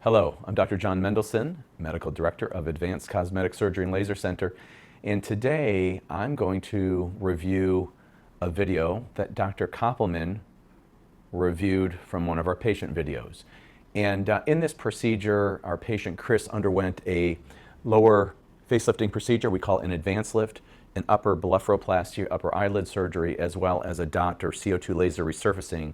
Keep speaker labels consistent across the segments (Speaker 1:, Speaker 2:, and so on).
Speaker 1: Hello, I'm Dr. Jon Mendelsohn, Medical Director of Advanced Cosmetic Surgery and Laser Center, and today I'm going to review a video that Dr. Koppelman reviewed from one of our patient videos. And in this procedure, our patient Chris underwent a lower facelifting procedure we call an advanced lift, an upper blepharoplasty, upper eyelid surgery, as well as a DOT or CO2 laser resurfacing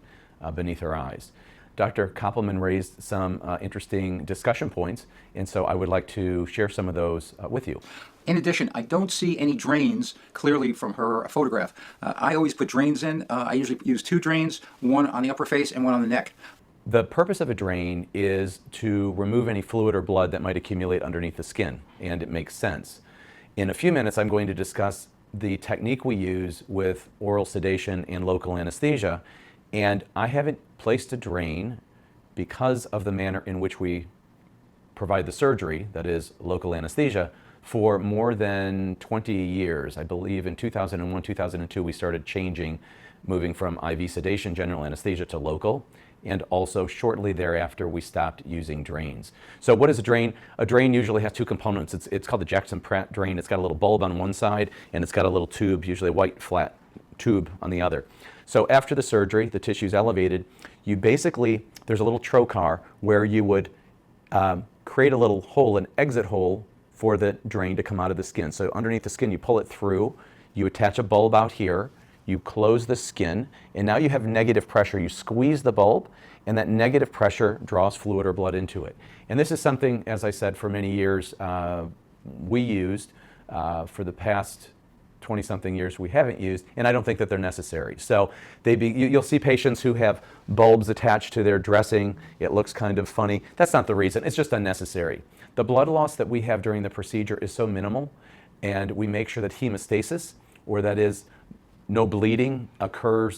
Speaker 1: beneath her eyes. Dr. Koppelman raised some interesting discussion points, and so I would like to share some of those with you.
Speaker 2: In addition, I don't see any drains clearly from her photograph. I always put drains in. I usually use two drains, one on the upper face and one on the neck.
Speaker 1: The purpose of a drain is to remove any fluid or blood that might accumulate underneath the skin, and it makes sense. In a few minutes, I'm going to discuss the technique we use with oral sedation and local anesthesia, and I haven't placed a drain because of the manner in which we provide the surgery, that is local anesthesia, for more than 20 years. I believe in 2001, 2002, we started changing, moving from IV sedation, general anesthesia to local, and also shortly thereafter we stopped using drains. So what is a drain? A drain usually has two components. It's called the Jackson-Pratt drain. It's got a little bulb on one side and it's got a little tube, usually a white flat tube on the other. So after the surgery, the tissue is elevated, you basically, there's a little trocar where you would create a little hole, an exit hole for the drain to come out of the skin. So underneath the skin, you pull it through, you attach a bulb out here, you close the skin, and now you have negative pressure. You squeeze the bulb, and that negative pressure draws fluid or blood into it. And this is something, as I said, for many years we used. For the past 20-something years we haven't used, and I don't think that they're necessary. So you'll see patients who have bulbs attached to their dressing. It looks kind of funny. That's not the reason. It's just unnecessary. The blood loss that we have during the procedure is so minimal, and we make sure that hemostasis, or that is no bleeding,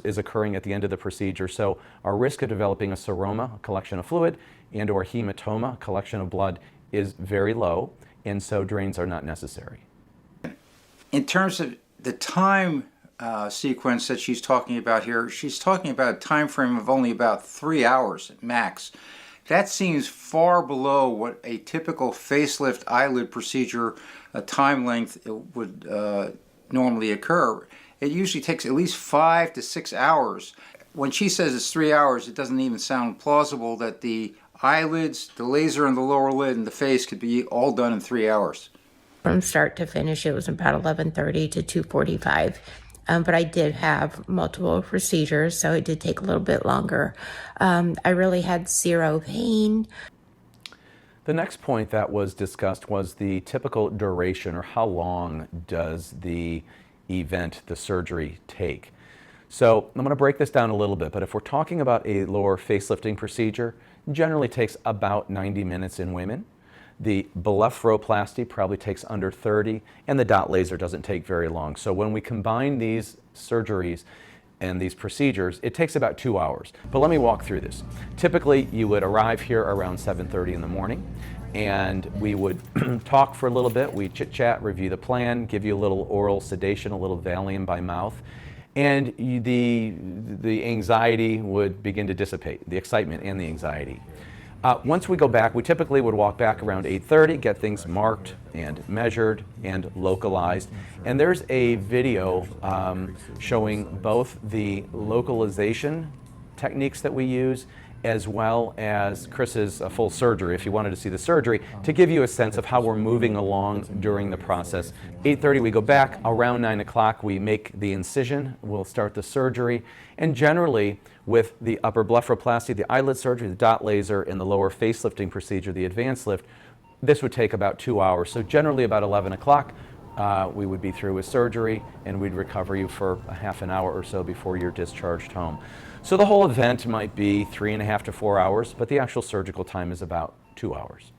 Speaker 1: is occurring at the end of the procedure. So our risk of developing a seroma, a collection of fluid, and or hematoma, a collection of blood, is very low, and so drains are not necessary.
Speaker 2: In terms of the time sequence that she's talking about here, she's talking about a time frame of only about 3 hours max. That seems far below what a typical facelift eyelid procedure time length would normally occur. It usually takes at least 5 to 6 hours. When she says it's 3 hours, it doesn't even sound plausible that the eyelids, the laser in the lower lid, and the face could be all done in 3 hours.
Speaker 3: From start to finish, it was about 11:30 to 2:45. But I did have multiple procedures, so it did take a little bit longer. I really had zero pain.
Speaker 1: The next point that was discussed was the typical duration, or how long does the event, the surgery, take. So I'm going to break this down a little bit, but if we're talking about a lower facelifting procedure, it generally takes about 90 minutes in women. The blepharoplasty probably takes under 30, and the dot laser doesn't take very long. So when we combine these surgeries and these procedures, it takes about 2 hours. But let me walk through this. Typically, you would arrive here around 7:30 in the morning, and we would talk for a little bit. We chit-chat, review the plan, give you a little oral sedation, a little Valium by mouth, and the anxiety would begin to dissipate, the excitement and the anxiety. Once we go back, we typically would walk back around 8:30, get things marked and measured and localized. And there's a video showing both the localization techniques that we use, as well as Chris's full surgery, if you wanted to see the surgery, to give you a sense of how we're moving along during the process. 8:30 we go back, around 9 o'clock we make the incision, we'll start the surgery, and generally with the upper blepharoplasty, the eyelid surgery, the dot laser, and the lower facelifting procedure, the advanced lift, this would take about 2 hours. So generally about 11 o'clock we would be through with surgery, and we'd recover you for a half an hour or so before you're discharged home. So the whole event might be 3.5 to 4 hours, but the actual surgical time is about 2 hours.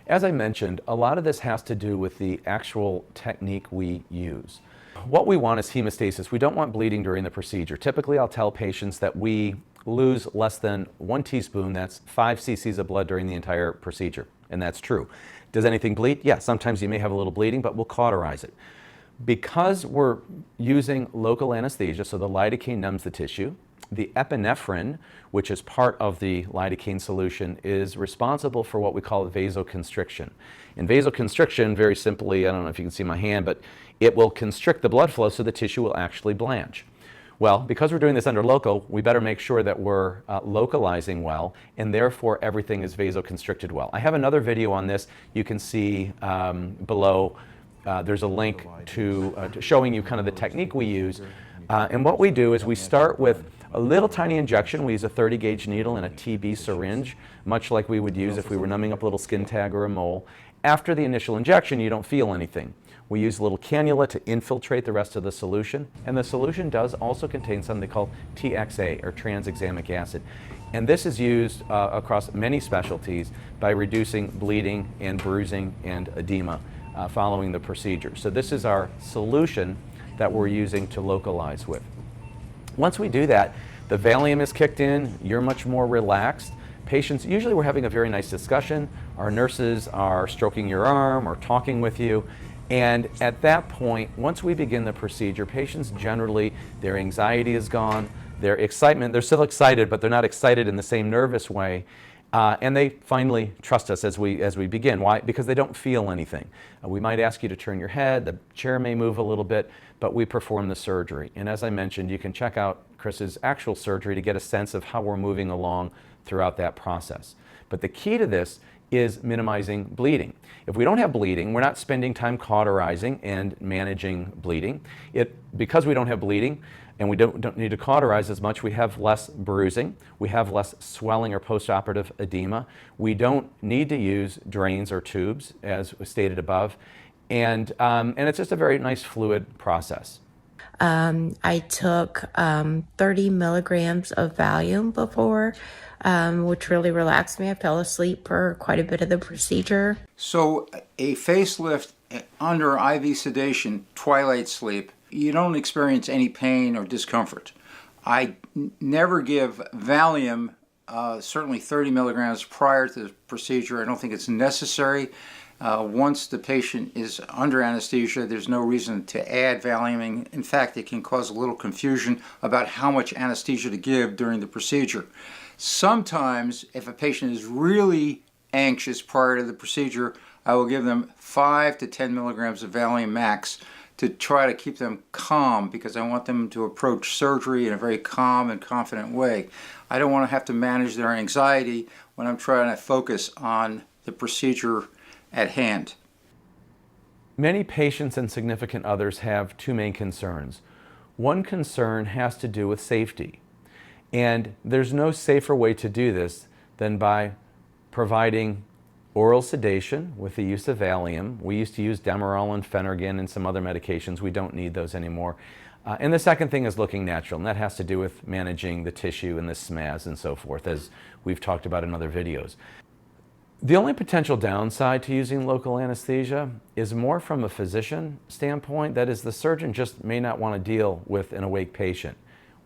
Speaker 1: As I mentioned, a lot of this has to do with the actual technique we use. What we want is hemostasis. We don't want bleeding during the procedure. Typically, I'll tell patients that we lose less than 1 teaspoon, that's 5 cc's of blood during the entire procedure, and that's true. Does anything bleed? Yeah, sometimes you may have a little bleeding, but we'll cauterize it. Because we're using local anesthesia, so the lidocaine numbs the tissue, The epinephrine, which is part of the lidocaine solution, is responsible for what we call vasoconstriction. And vasoconstriction, very simply, I don't know if you can see my hand, but it will constrict the blood flow so the tissue will actually blanch. Well, because we're doing this under local, we better make sure that we're localizing well, and therefore everything is vasoconstricted well. I have another video on this. You can see below. There's a link to showing you kind of the technique we use. And what we do is we start with a little tiny injection. We use a 30 gauge needle and a TB syringe, much like we would use if we were numbing up a little skin tag or a mole. After the initial injection, you don't feel anything. We use a little cannula to infiltrate the rest of the solution, and the solution does also contain something called TXA, or tranexamic acid. And this is used across many specialties by reducing bleeding and bruising and edema following the procedure. So this is our solution that we're using to localize with. Once we do that, the Valium is kicked in, you're much more relaxed. Patients, usually we're having a very nice discussion. Our nurses are stroking your arm or talking with you. And at that point, once we begin the procedure, patients generally, their anxiety is gone, their excitement, they're still excited, but they're not excited in the same nervous way. And they finally trust us as we begin. Why? Because they don't feel anything. We might ask you to turn your head, the chair may move a little bit, but we perform the surgery. And as I mentioned, you can check out Chris's actual surgery to get a sense of how we're moving along throughout that process. But the key to this is minimizing bleeding. If we don't have bleeding, we're not spending time cauterizing and managing bleeding. Because we don't have bleeding and we don't need to cauterize as much, we have less bruising, we have less swelling or post-operative edema. We don't need to use drains or tubes, as was stated above, and it's just a very nice fluid process.
Speaker 3: I took 30 milligrams of Valium before, which really relaxed me. I fell asleep for quite a bit of the procedure.
Speaker 2: So a facelift under IV sedation, twilight sleep, you don't experience any pain or discomfort. I never give Valium, certainly 30 milligrams prior to the procedure. I don't think it's necessary. Once the patient is under anesthesia, there's no reason to add Valium. In fact, it can cause a little confusion about how much anesthesia to give during the procedure. Sometimes, if a patient is really anxious prior to the procedure, I will give them 5 to 10 milligrams of Valium max to try to keep them calm, because I want them to approach surgery in a very calm and confident way. I don't want to have to manage their anxiety when I'm trying to focus on the procedure at hand.
Speaker 1: Many patients and significant others have two main concerns. One concern has to do with safety. And there's no safer way to do this than by providing oral sedation with the use of Valium. We used to use Demerol and Phenergan and some other medications. We don't need those anymore. And the second thing is looking natural, and that has to do with managing the tissue and the SMAS and so forth, as we've talked about in other videos. The only potential downside to using local anesthesia is more from a physician standpoint. That is, the surgeon just may not want to deal with an awake patient.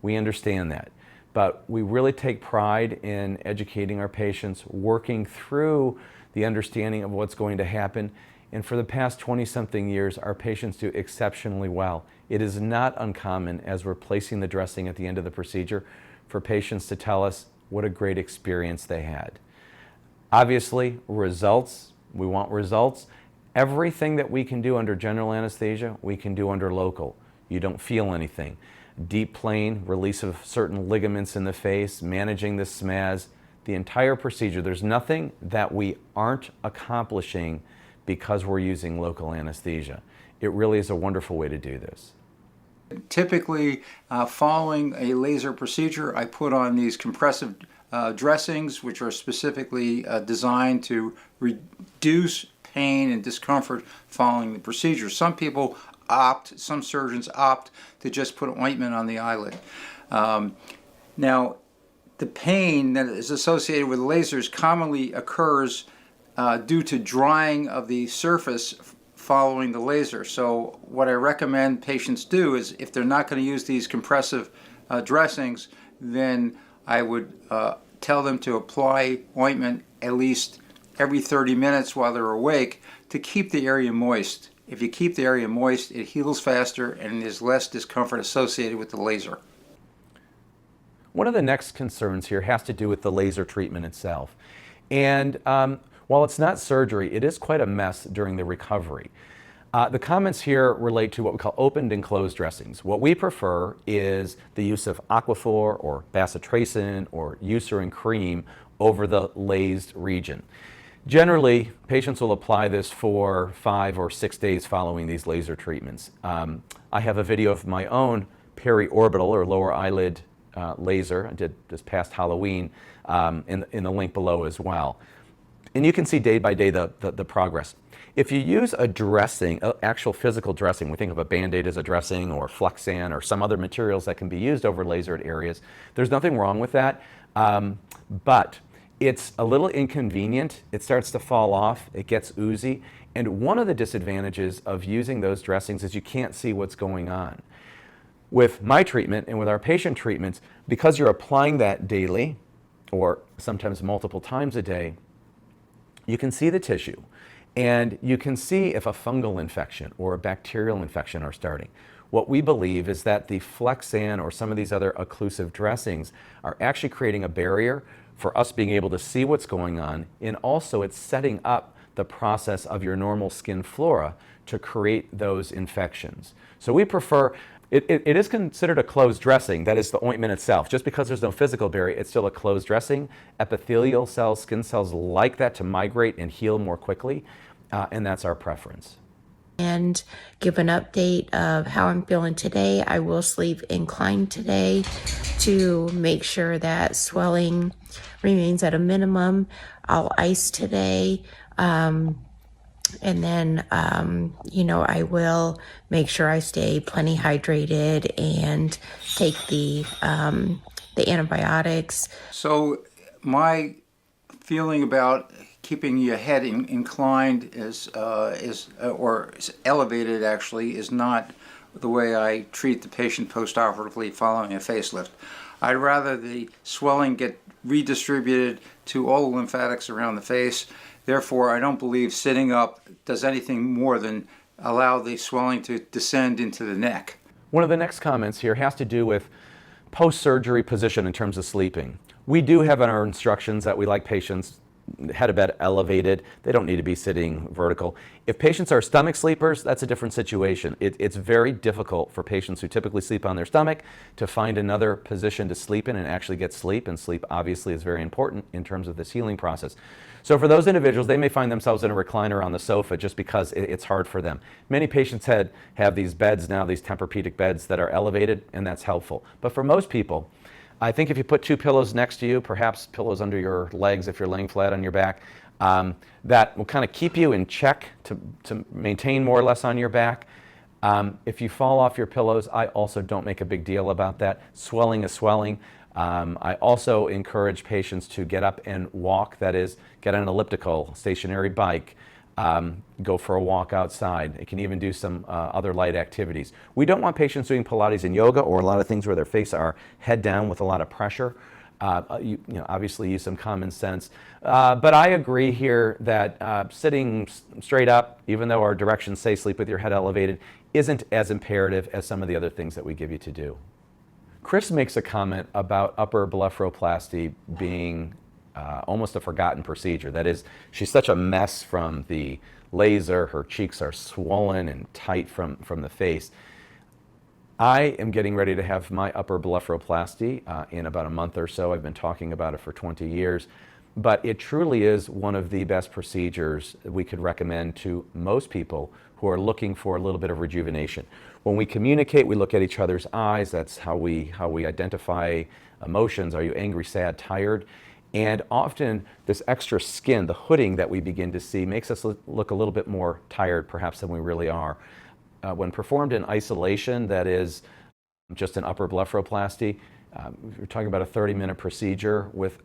Speaker 1: We understand that. But we really take pride in educating our patients, working through the understanding of what's going to happen. And for the past 20-something years, our patients do exceptionally well. It is not uncommon, as we're placing the dressing at the end of the procedure, for patients to tell us what a great experience they had. Obviously, results, we want results. Everything that we can do under general anesthesia, we can do under local. You don't feel anything. Deep plane, release of certain ligaments in the face, managing the SMAS, the entire procedure. There's nothing that we aren't accomplishing because we're using local anesthesia. It really is a wonderful way to do this.
Speaker 2: Typically, following a laser procedure, I put on these compressive dressings, which are specifically designed to reduce pain and discomfort following the procedure. Some people some surgeons opt to just put ointment on the eyelid. Now, the pain that is associated with lasers commonly occurs due to drying of the surface following the laser. So what I recommend patients do is, if they're not going to use these compressive dressings, then I would tell them to apply ointment at least every 30 minutes while they're awake to keep the area moist. If you keep the area moist, it heals faster and there's less discomfort associated with the laser.
Speaker 1: One of the next concerns here has to do with the laser treatment itself. And while it's not surgery, it is quite a mess during the recovery. The comments here relate to what we call opened and closed dressings. What we prefer is the use of Aquaphor or bacitracin or Eucerin cream over the lased region. Generally, patients will apply this for 5 or 6 days following these laser treatments. I have a video of my own periorbital or lower eyelid laser I did this past Halloween in the link below as well. And you can see day by day the progress. If you use a dressing, actual physical dressing, we think of a Band-Aid as a dressing or Flexan or some other materials that can be used over lasered areas, there's nothing wrong with that. But it's a little inconvenient. It starts to fall off. It gets oozy. And one of the disadvantages of using those dressings is you can't see what's going on. With my treatment and with our patient treatments, because you're applying that daily or sometimes multiple times a day, you can see the tissue and you can see if a fungal infection or a bacterial infection are starting. What we believe is that the Flexan or some of these other occlusive dressings are actually creating a barrier for us being able to see what's going on, and also it's setting up the process of your normal skin flora to create those infections. So we prefer, it is considered a closed dressing, that is the ointment itself. Just because there's no physical barrier, it's still a closed dressing. Epithelial cells, skin cells like that to migrate and heal more quickly, and that's our preference.
Speaker 3: And give an update of how I'm feeling today. I will sleep inclined today to make sure that swelling remains at a minimum. I'll ice today. And then, I will make sure I stay plenty hydrated and take the antibiotics.
Speaker 2: So my feeling about keeping your head inclined is elevated actually is not the way I treat the patient post-operatively following a facelift. I'd rather the swelling get redistributed to all the lymphatics around the face. Therefore, I don't believe sitting up does anything more than allow the swelling to descend into the neck.
Speaker 1: One of the next comments here has to do with post-surgery position in terms of sleeping. We do have in our instructions that we like patients head of bed elevated. They don't need to be sitting vertical. If patients are stomach sleepers, that's a different situation. It's very difficult for patients who typically sleep on their stomach to find another position to sleep in and actually get sleep, and sleep obviously is very important in terms of this healing process. So for those individuals, they may find themselves in a recliner on the sofa just because it's hard for them. Many patients have these beds now, these Tempur-Pedic beds that are elevated, and that's helpful. But for most people, I think if you put 2 pillows next to you, perhaps pillows under your legs if you're laying flat on your back, that will kind of keep you in check to maintain more or less on your back. If you fall off your pillows, I also don't make a big deal about that. Swelling is swelling. I also encourage patients to get up and walk, that is, get on an elliptical, stationary bike, go for a walk outside. It can even do some other light activities. We don't want patients doing Pilates and yoga or a lot of things where their face are head down with a lot of pressure. Obviously use some common sense. But I agree here that sitting straight up, even though our directions say sleep with your head elevated, isn't as imperative as some of the other things that we give you to do. Chris makes a comment about upper blepharoplasty being almost a forgotten procedure. That is, she's such a mess from the laser, her cheeks are swollen and tight from the face. I am getting ready to have my upper blepharoplasty in about a month or so. I've been talking about it for 20 years. But it truly is one of the best procedures we could recommend to most people who are looking for a little bit of rejuvenation. When we communicate, we look at each other's eyes. That's how we identify emotions. Are you angry, sad, tired? And often this extra skin, the hooding that we begin to see, makes us look a little bit more tired perhaps than we really are. When performed in isolation, that is just an upper blepharoplasty, we're talking about a 30-minute procedure with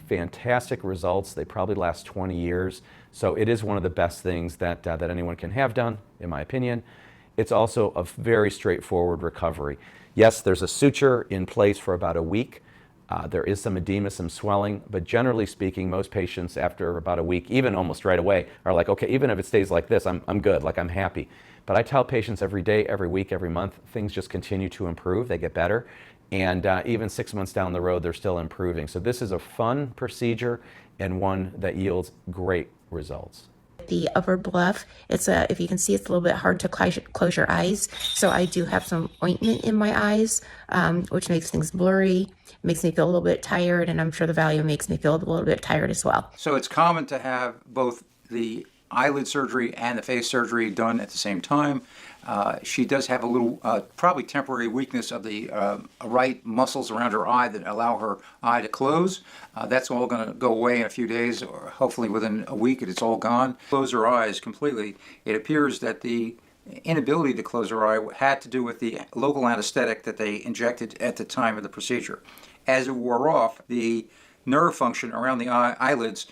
Speaker 1: fantastic results. They probably last 20 years. So it is one of the best things that anyone can have done, in my opinion. It's also a very straightforward recovery. Yes, there's a suture in place for about a week. There is some edema, some swelling, but generally speaking, most patients after about a week, even almost right away, are like, okay, even if it stays like this, I'm good, like I'm happy. But I tell patients every day, every week, every month, things just continue to improve, they get better, And even 6 months down the road, they're still improving. So this is a fun procedure and one that yields great results.
Speaker 3: The upper bluff, if you can see, it's a little bit hard to close your eyes. So I do have some ointment in my eyes, which makes things blurry, makes me feel a little bit tired, and I'm sure the Valium makes me feel a little bit tired as well.
Speaker 2: So it's common to have both the eyelid surgery and the face surgery done at the same time. She does have a little, probably temporary weakness of the right muscles around her eye that allow her eye to close. That's all going to go away in a few days, or hopefully within a week it's all gone. Close her eyes completely. It appears that the inability to close her eye had to do with the local anesthetic that they injected at the time of the procedure. As it wore off, the nerve function around the eyelids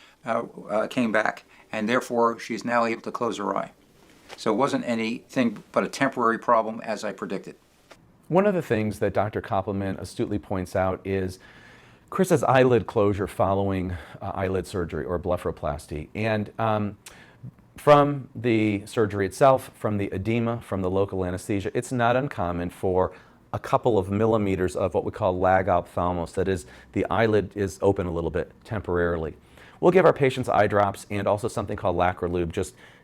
Speaker 2: came back, and therefore she's now able to close her eye. So it wasn't anything but a temporary problem, as I predicted.
Speaker 1: One of the things that Dr. Koppelman astutely points out is Chris's eyelid closure following eyelid surgery or blepharoplasty. And from the surgery itself, from the edema, from the local anesthesia, it's not uncommon for a couple of millimeters of what we call lag ophthalmos. That is, the eyelid is open a little bit temporarily. We'll give our patients eye drops and also something called Lacrolube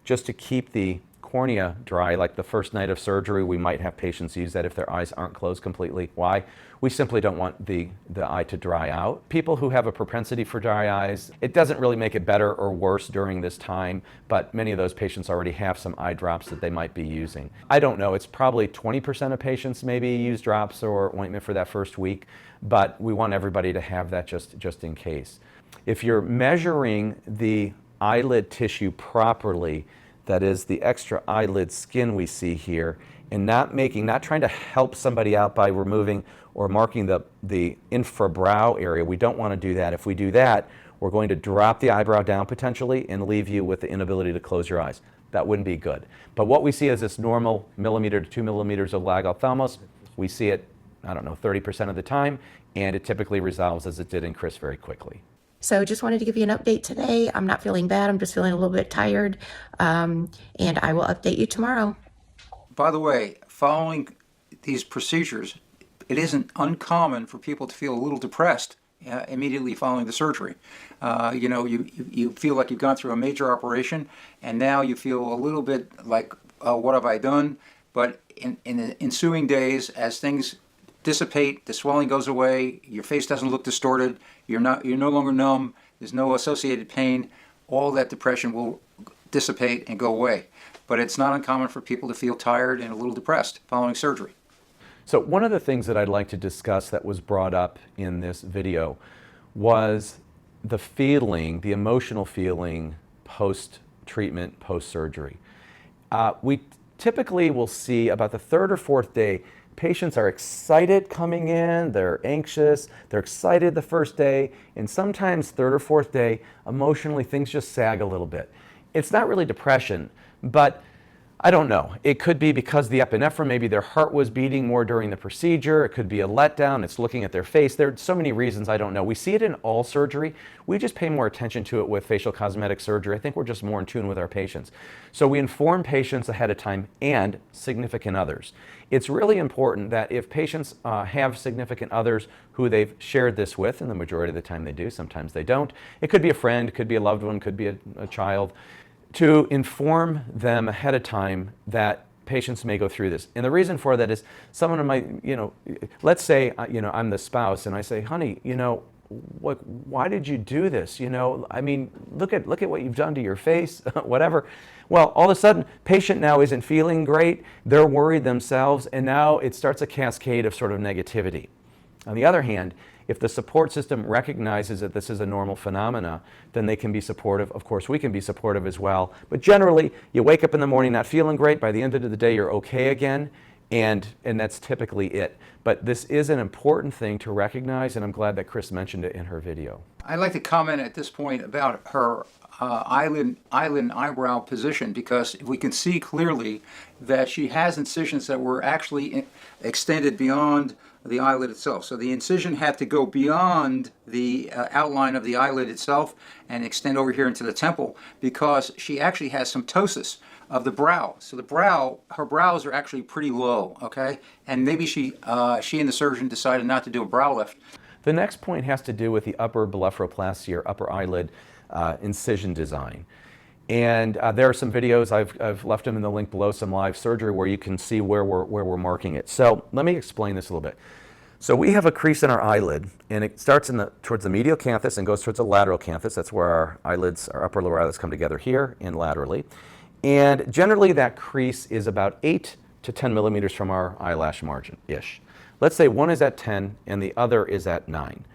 Speaker 1: just to keep the cornea dry. Like the first night of surgery, we might have patients use that if their eyes aren't closed completely. Why? We simply don't want the eye to dry out. People who have a propensity for dry eyes, it doesn't really make it better or worse during this time, but many of those patients already have some eye drops that they might be using. I don't know, it's probably 20% of patients maybe use drops or ointment for that first week, but we want everybody to have that just in case. If you're measuring the eyelid tissue properly, that is the extra eyelid skin we see here, and not trying to help somebody out by removing or marking the infrabrow area. We don't want to do that. If we do that, we're going to drop the eyebrow down potentially and leave you with the inability to close your eyes. That wouldn't be good. But what we see is this normal millimeter to 2 millimeters of lag ophthalmos. We see it, 30% of the time, and it typically resolves as it did in Chris very quickly.
Speaker 3: So just wanted to give you an update today. I'm not feeling bad. I'm just feeling a little bit tired. And I will update you tomorrow.
Speaker 2: By the way, following these procedures, it isn't uncommon for people to feel a little depressed immediately following the surgery. You feel like you've gone through a major operation, and now you feel a little bit like, what have I done? But in the ensuing days, as things dissipate, the swelling goes away, your face doesn't look distorted, you're no longer numb, there's no associated pain, all that depression will dissipate and go away. But it's not uncommon for people to feel tired and a little depressed following surgery.
Speaker 1: So one of the things that I'd like to discuss that was brought up in this video was the feeling, the emotional feeling post-treatment, post-surgery. We typically will see about the third or fourth day, patients are excited coming in, they're anxious, they're excited the first day, and sometimes third or fourth day, emotionally things just sag a little bit. It's not really depression, but I don't know. It could be because the epinephrine, maybe their heart was beating more during the procedure. It could be a letdown. It's looking at their face. There are so many reasons, I don't know. We see it in all surgery. We just pay more attention to it with facial cosmetic surgery. I think we're just more in tune with our patients. So we inform patients ahead of time and significant others. It's really important that if patients have significant others who they've shared this with, and the majority of the time they do, sometimes they don't. It could be a friend, it could be a loved one, could be a child, to inform them ahead of time that patients may go through this. And the reason for that is someone might, let's say, I'm the spouse and I say, honey, why did you do this? Look at what you've done to your face, whatever. Well, all of a sudden, patient now isn't feeling great. They're worried themselves, and now it starts a cascade of sort of negativity. On the other hand, if the support system recognizes that this is a normal phenomena, then they can be supportive. Of course, we can be supportive as well. But generally, you wake up in the morning not feeling great. By the end of the day, you're okay again, and that's typically it. But this is an important thing to recognize, and I'm glad that Chris mentioned it in her video.
Speaker 2: I'd like to comment at this point about her eyelid and eyebrow position, because we can see clearly that she has incisions that were actually extended beyond the eyelid itself. So the incision had to go beyond the outline of the eyelid itself and extend over here into the temple, because she actually has some ptosis of the brow. So the brow, her brows are actually pretty low, okay? And maybe she and the surgeon decided not to do a brow lift.
Speaker 1: The next point has to do with the upper blepharoplasty or upper eyelid incision design. And there are some videos, I've left them in the link below, some live surgery where you can see where we're marking it. So let me explain this a little bit. So we have a crease in our eyelid, and it starts towards the medial canthus and goes towards the lateral canthus. That's where our eyelids, our upper lower eyelids come together here and laterally. And generally that crease is about 8 to 10 millimeters from our eyelash margin-ish. Let's say one is at 10 and the other is at 9.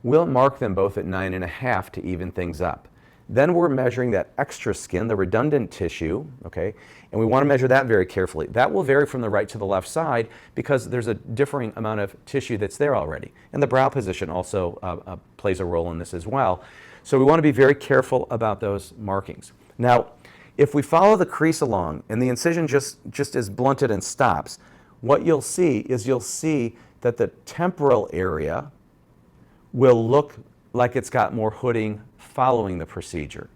Speaker 1: We'll mark them both at 9.5 to even things up. Then we're measuring that extra skin, the redundant tissue, okay? And we want to measure that very carefully. That will vary from the right to the left side because there's a differing amount of tissue that's there already. And the brow position also plays a role in this as well. So we want to be very careful about those markings. Now, if we follow the crease along and the incision just is blunted and stops, what you'll see is that the temporal area will look like it's got more hooding following the procedure.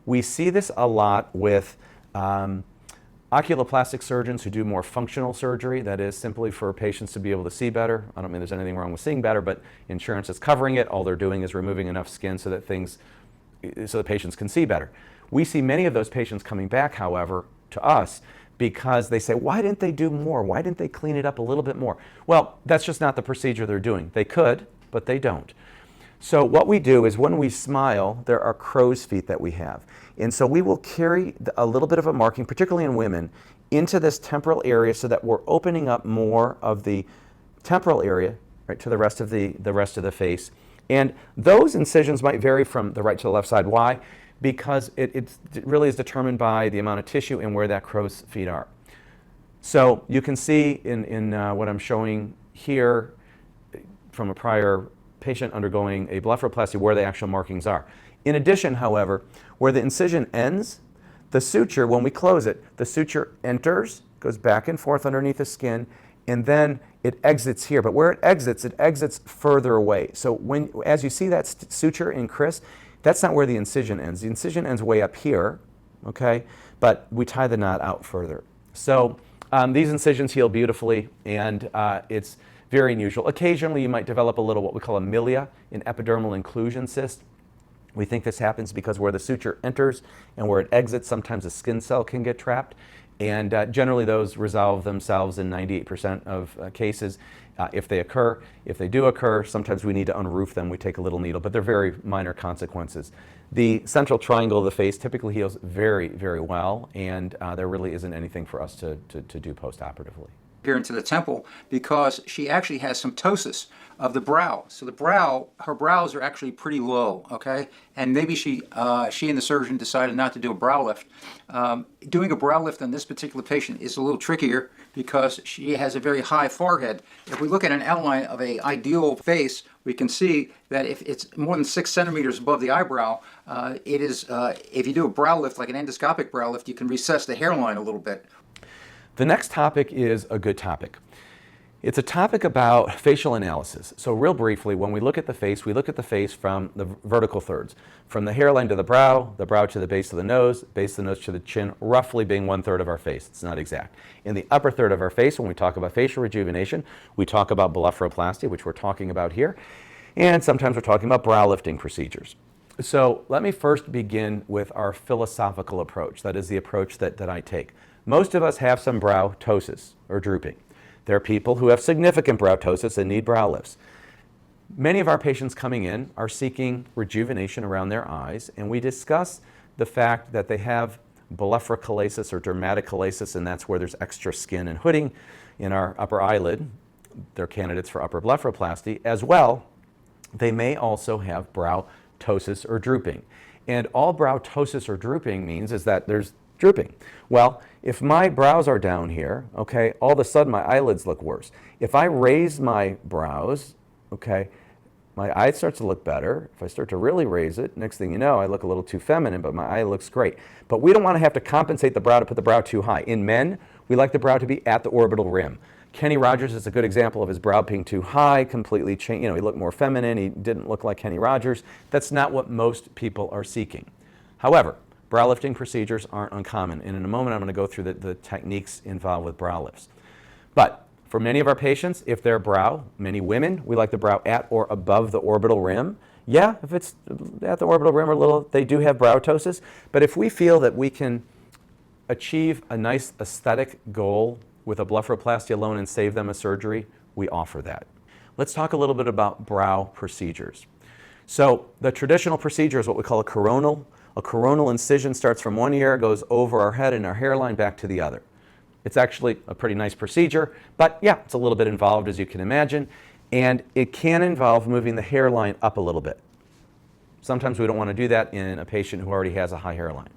Speaker 1: We see this a lot with oculoplastic surgeons who do more functional surgery, that is simply for patients to be able to see better. I don't mean there's anything wrong with seeing better, but insurance is covering it. All they're doing is removing enough skin so that the patients can see better. We see many of those patients coming back, however, to us because they say, why didn't they do more? Why didn't they clean it up a little bit more? Well, that's just not the procedure they're doing. They could, but they don't. So what we do is when we smile, there are crow's feet that we have. And so we will carry a little bit of a marking, particularly in women, into this temporal area so that we're opening up more of the temporal area, right, to the rest of the face. And those incisions might vary from the right to the left side. Why? Because it really is determined by the amount of tissue and where that crow's feet are. So you can see in what I'm showing here from a prior patient undergoing a blepharoplasty where the actual markings are. In addition, however, where the incision ends, the suture, when we close it, the suture enters, goes back and forth underneath the skin, and then it exits here. But where it exits further away. So as you see that suture in Chris, that's not where the incision ends. The incision ends way up here, okay? But we tie the knot out further. So these incisions heal beautifully, and it's very unusual. Occasionally you might develop a little what we call a milia, an epidermal inclusion cyst. We think this happens because where the suture enters and where it exits, sometimes a skin cell can get trapped. And generally those resolve themselves in 98% of cases if they occur. If they do occur, sometimes we need to unroof them. We take a little needle, but they're very minor consequences. The central triangle of the face typically heals very, very well, and there really isn't anything for us to do post-operatively.
Speaker 2: Here into the temple, because she actually has some ptosis of the brow. So the brow, her brows are actually pretty low, okay? And maybe she and the surgeon decided not to do a brow lift. Doing a brow lift on this particular patient is a little trickier because she has a very high forehead. If we look at an outline of an ideal face, we can see that if it's more than 6 centimeters above the eyebrow, if you do a brow lift, like an endoscopic brow lift, you can recess the hairline a little bit.
Speaker 1: The next topic is a good topic. It's a topic about facial analysis. So real briefly, when we look at the face, we look at the face from the vertical thirds. From the hairline to the brow to the base of the nose to the chin, roughly being 1/3 of our face. It's not exact. In the upper third of our face, when we talk about facial rejuvenation, we talk about blepharoplasty, which we're talking about here. And sometimes we're talking about brow lifting procedures. So let me first begin with our philosophical approach. That is the approach that I take. Most of us have some brow ptosis or drooping. There are people who have significant brow ptosis and need brow lifts. Many of our patients coming in are seeking rejuvenation around their eyes, and we discuss the fact that they have blepharochalasis or dermatochalasis, and that's where there's extra skin and hooding in our upper eyelid. They're candidates for upper blepharoplasty. As well, they may also have brow ptosis or drooping. And all brow ptosis or drooping means is that there's drooping. Well, if my brows are down here, okay, all of a sudden my eyelids look worse. If I raise my brows, okay, my eye starts to look better. If I start to really raise it, next thing you know, I look a little too feminine, but my eye looks great. But we don't want to have to compensate the brow to put the brow too high. In men, we like the brow to be at the orbital rim. Kenny Rogers is a good example of his brow being too high, completely changed. He looked more feminine. He didn't look like Kenny Rogers. That's not what most people are seeking. However, brow lifting procedures aren't uncommon, and in a moment I'm going to go through the techniques involved with brow lifts. But for many of our patients, if their brow, many women, we like the brow at or above the orbital rim. Yeah, if it's at the orbital rim or a little, they do have brow ptosis. But if we feel that we can achieve a nice aesthetic goal with a blepharoplasty alone and save them a surgery, we offer that. Let's talk a little bit about brow procedures. So the traditional procedure is what we call a coronal. A coronal incision starts from one ear, goes over our head and our hairline back to the other. It's actually a pretty nice procedure, but yeah, it's a little bit involved, as you can imagine, and it can involve moving the hairline up a little bit. Sometimes we don't want to do that in a patient who already has a high hairline.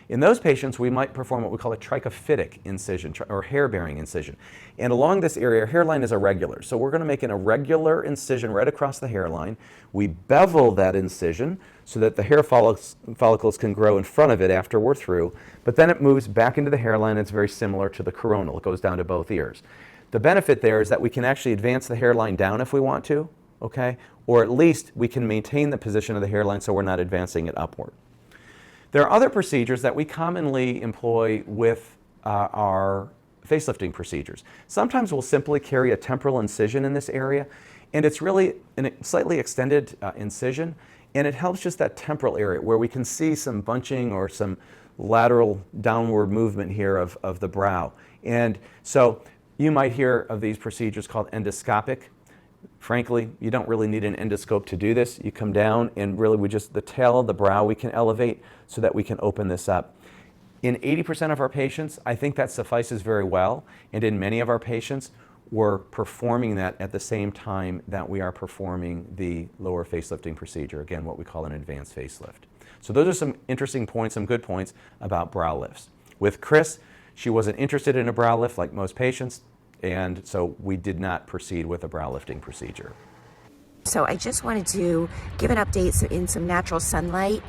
Speaker 1: In those patients, we might perform what we call a trichophytic incision, or hair-bearing incision. And along this area, our hairline is irregular. So we're going to make an irregular incision right across the hairline. We bevel that incision so that the hair follicles can grow in front of it after we're through. But then it moves back into the hairline. It's very similar to the coronal. It goes down to both ears. The benefit there is that we can actually advance the hairline down if we want to, okay? Or at least we can maintain the position of the hairline so we're not advancing it upward. There are other procedures that we commonly employ with our facelifting procedures. Sometimes we'll simply carry a temporal incision in this area, and it's really a slightly extended incision, and it helps just that temporal area where we can see some bunching or some lateral downward movement here of the brow. And so you might hear of these procedures called endoscopic. Frankly, you don't really need an endoscope to do this. You come down and really the tail of the brow we can elevate so that we can open this up. In 80% of our patients, I think that suffices very well. And in many of our patients, we're performing that at the same time that we are performing the lower facelifting procedure, again, what we call an advanced facelift. So those are some interesting points, some good points about brow lifts. With Chris, she wasn't interested in a brow lift like most patients, and so we did not proceed with a brow lifting procedure.
Speaker 3: So I just wanted to give an update in some natural sunlight.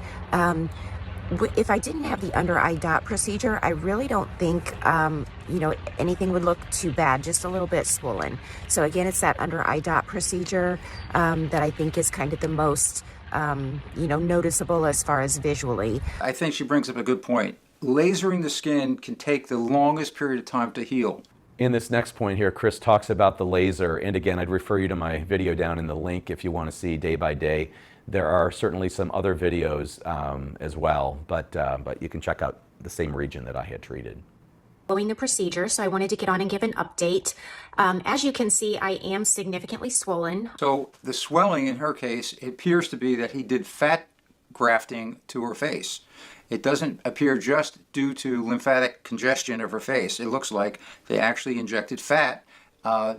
Speaker 3: If I didn't have the under eye dot procedure, I really don't think, anything would look too bad, just a little bit swollen. So again, it's that under eye dot procedure that I think is kind of the most, noticeable as far as visually.
Speaker 2: I think she brings up a good point. Lasering the skin can take the longest period of time to heal.
Speaker 1: In this next point here, Chris talks about the laser, and again, I'd refer you to my video down in the link if you want to see day by day. There are certainly some other videos as well, but you can check out the same region that I had treated.
Speaker 4: Following the procedure, so I wanted to get on and give an update. As you can see, I am significantly swollen.
Speaker 2: So the swelling in her case, it appears to be that he did fat grafting to her face. It doesn't appear just due to lymphatic congestion of her face. It looks like they actually injected fat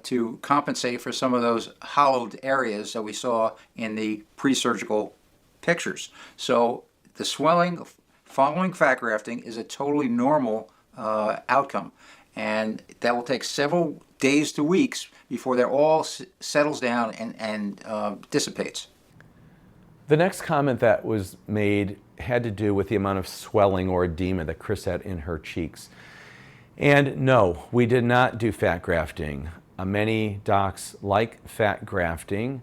Speaker 2: to compensate for some of those hollowed areas that we saw in the pre-surgical pictures. So the swelling following fat grafting is a totally normal outcome, and that will take several days to weeks before that all settles down and dissipates.
Speaker 1: The next comment that was made had to do with the amount of swelling or edema that Chris had in her cheeks. And no, we did not do fat grafting. Many docs like fat grafting.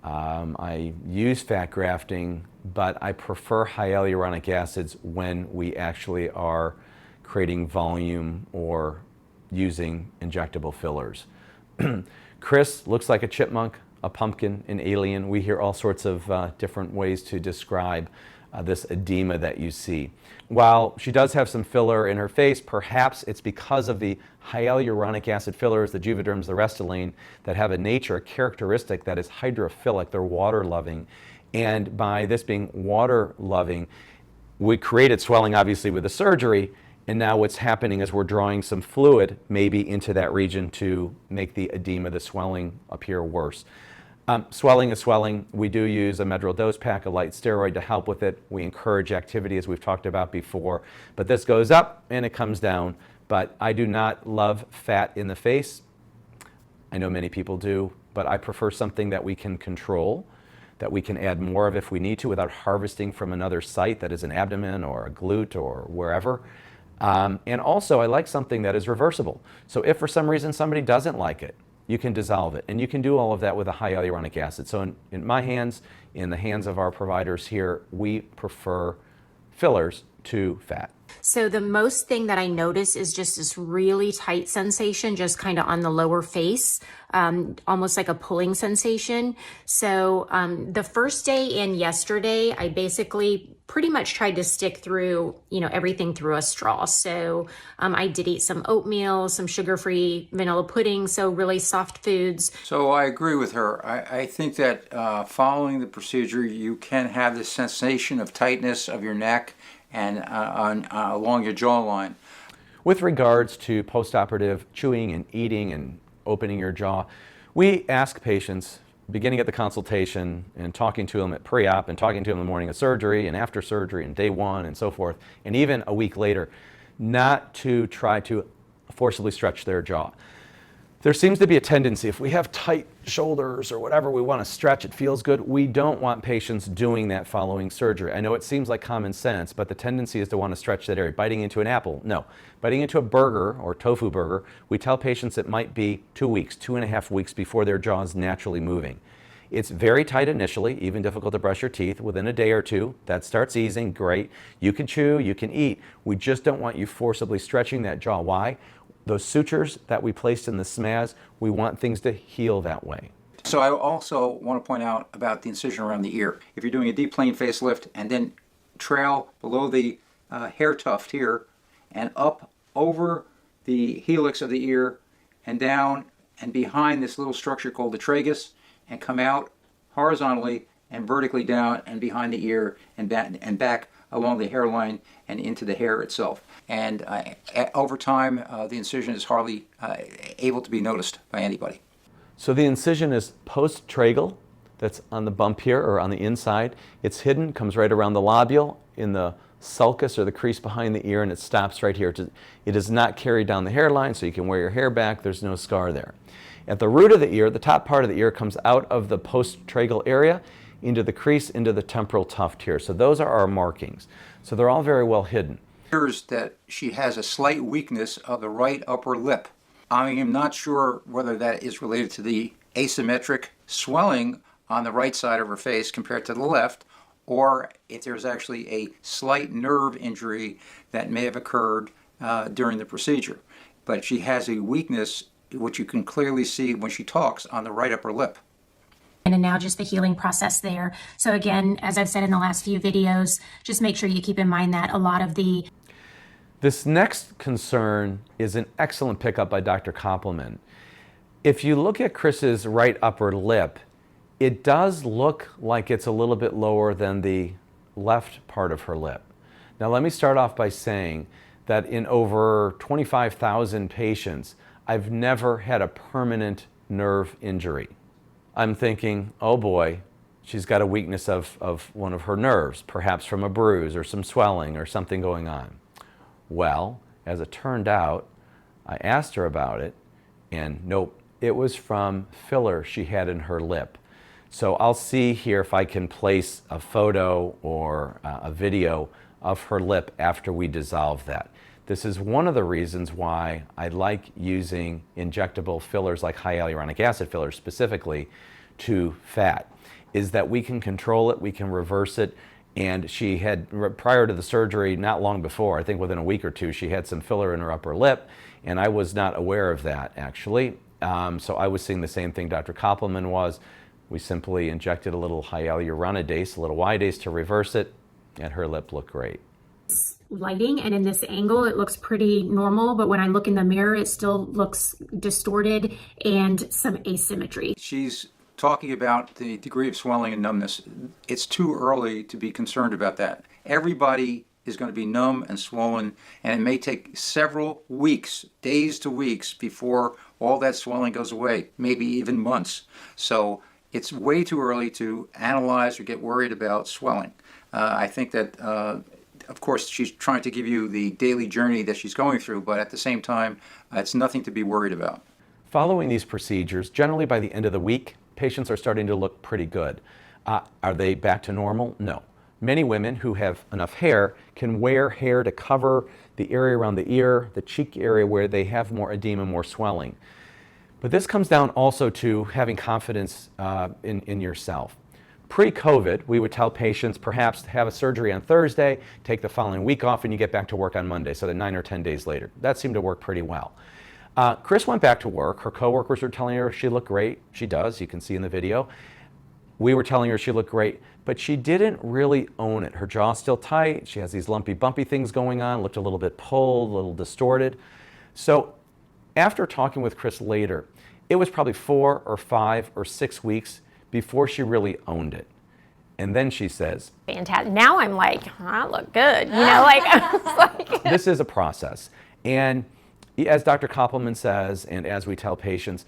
Speaker 1: I use fat grafting, but I prefer hyaluronic acids when we actually are creating volume or using injectable fillers. Chris looks like a chipmunk, a pumpkin, an alien. We hear all sorts of different ways to describe this edema that you see. While she does have some filler in her face, perhaps it's because of the hyaluronic acid fillers, the Juvederms, the Restylane, that have a characteristic that is hydrophilic. They're water-loving. And by this being water-loving, we created swelling, obviously, with the surgery. And now what's happening is we're drawing some fluid maybe into that region to make the edema, the swelling, appear worse. Swelling is swelling. We do use a Medrol dose pack, a light steroid to help with it. We encourage activity, as we've talked about before. But this goes up and it comes down. But I do not love fat in the face. I know many people do, but I prefer something that we can control, that we can add more of if we need to without harvesting from another site that is an abdomen or a glute or wherever. And also, I like something that is reversible. So if for some reason somebody doesn't like it, you can dissolve it. And you can do all of that with a high hyaluronic acid. So in my hands, in the hands of our providers here, we prefer fillers to fat.
Speaker 4: So the most thing that I notice is just this really tight sensation, just kind of on the lower face, almost like a pulling sensation. So the first day and yesterday, I basically pretty much tried to stick through, everything through a straw. So I did eat some oatmeal, some sugar-free vanilla pudding, so really soft foods.
Speaker 2: So I agree with her. I think that following the procedure, you can have this sensation of tightness of your neck and along your jawline.
Speaker 1: With regards to post-operative chewing and eating and opening your jaw, we ask patients, beginning at the consultation and talking to them at pre-op and talking to them in the morning of surgery and after surgery and day one and so forth, and even a week later, not to try to forcibly stretch their jaw. There seems to be a tendency, if we have tight shoulders or whatever, we want to stretch, it feels good. We don't want patients doing that following surgery. I know it seems like common sense, but the tendency is to want to stretch that area. Biting into an apple, no. Biting into a burger or tofu burger, we tell patients it might be 2 weeks, 2.5 weeks before their jaw is naturally moving. It's very tight initially, even difficult to brush your teeth. Within a day or two, that starts easing, great. You can chew, you can eat. We just don't want you forcibly stretching that jaw. Why? Those sutures that we placed in the SMAS, we want things to heal that way.
Speaker 2: So I also want to point out about the incision around the ear. If you're doing a deep plane facelift and then trail below the hair tuft here and up over the helix of the ear and down and behind this little structure called the tragus and come out horizontally and vertically down and behind the ear and back along the hairline and into the hair itself. And over time, the incision is hardly able to be noticed by anybody.
Speaker 1: So the incision is post-tragal, that's on the bump here or on the inside. It's hidden, comes right around the lobule in the sulcus or the crease behind the ear, and it stops right here. It does not carry down the hairline, so you can wear your hair back. There's no scar there. At the root of the ear, the top part of the ear comes out of the post-tragal area into the crease, into the temporal tuft here. So those are our markings. So they're all very well hidden.
Speaker 2: Appears that she has a slight weakness of the right upper lip. I am not sure whether that is related to the asymmetric swelling on the right side of her face compared to the left, or if there's actually a slight nerve injury that may have occurred during the procedure. But she has a weakness, which you can clearly see when she talks, on the right upper lip.
Speaker 4: And now just the healing process there. So again, as I've said in the last few videos, just make sure you keep in mind that a lot of the...
Speaker 1: This next concern is an excellent pickup by Dr. Koppelman. If you look at Chris's right upper lip, it does look like it's a little bit lower than the left part of her lip. Now let me start off by saying that in over 25,000 patients, I've never had a permanent nerve injury. I'm thinking, oh boy, she's got a weakness of one of her nerves, perhaps from a bruise or some swelling or something going on. Well, as it turned out, I asked her about it, and nope, it was from filler she had in her lip. So I'll see here if I can place a photo or a video of her lip after we dissolve that. This is one of the reasons why I like using injectable fillers like high hyaluronic acid fillers specifically to fat, is that we can control it, we can reverse it. And she had, prior to the surgery, not long before, I think within a week or two, she had some filler in her upper lip, and I was not aware of that actually. So I was seeing the same thing Dr. Koppelman was. We simply injected a little hyaluronidase, a little Ydase to reverse it, and her lip looked great.
Speaker 4: Lighting, and in this angle it looks pretty normal, but when I look in the mirror it still looks distorted and some asymmetry.
Speaker 2: She's talking about the degree of swelling and numbness. It's too early to be concerned about that. Everybody is going to be numb and swollen, and it may take several weeks, days to weeks, before all that swelling goes away, maybe even months. So it's way too early to analyze or get worried about swelling. I think that of course, she's trying to give you the daily journey that she's going through, but at the same time, it's nothing to be worried about.
Speaker 1: Following these procedures, generally by the end of the week, patients are starting to look pretty good. Are they back to normal? No. many women who have enough hair can wear hair to cover the area around the ear, the cheek area where they have more edema, more swelling. But this comes down also to having confidence in yourself. Pre-COVID, we would tell patients perhaps have a surgery on Thursday, take the following week off, and you get back to work on Monday, so that 9 or 10 days later. That seemed to work pretty well. Chris went back to work. Her coworkers were telling her she looked great. She does, you can see in the video. We were telling her she looked great, but she didn't really own it. Her jaw's still tight. She has these lumpy, bumpy things going on, looked a little bit pulled, a little distorted. So after talking with Chris later, it was probably 4 or 5 or 6 weeks before she really owned it. And then she says,
Speaker 5: fantastic. Now I'm like, I look good. You know, like, I was like
Speaker 1: this is a process. And as Dr. Koppelman says, and as we tell patients,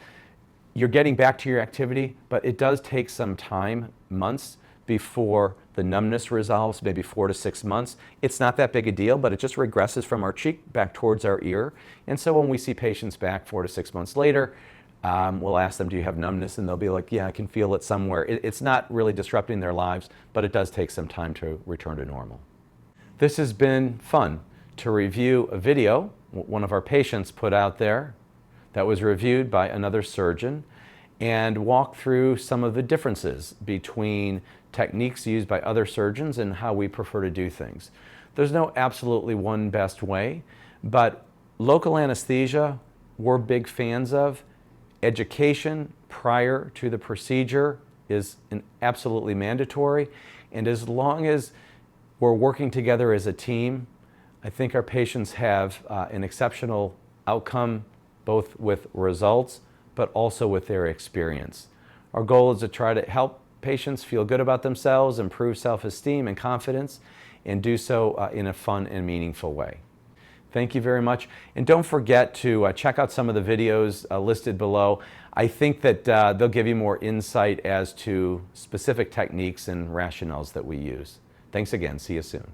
Speaker 1: you're getting back to your activity, but it does take some time, months, before the numbness resolves, maybe 4 to 6 months. It's not that big a deal, but it just regresses from our cheek back towards our ear. And so when we see patients back 4 to 6 months later, we'll ask them, do you have numbness? And they'll be like, yeah, I can feel it somewhere. It's not really disrupting their lives, but it does take some time to return to normal. This has been fun to review a video one of our patients put out there that was reviewed by another surgeon and walk through some of the differences between techniques used by other surgeons and how we prefer to do things. There's no absolutely one best way, but local anesthesia we're big fans of. Education prior to the procedure is absolutely mandatory, and as long as we're working together as a team, I think our patients have an exceptional outcome, both with results, but also with their experience. Our goal is to try to help patients feel good about themselves, improve self-esteem and confidence, and do so in a fun and meaningful way. Thank you very much. And don't forget to check out some of the videos listed below. I think that they'll give you more insight as to specific techniques and rationales that we use. Thanks again. See you soon.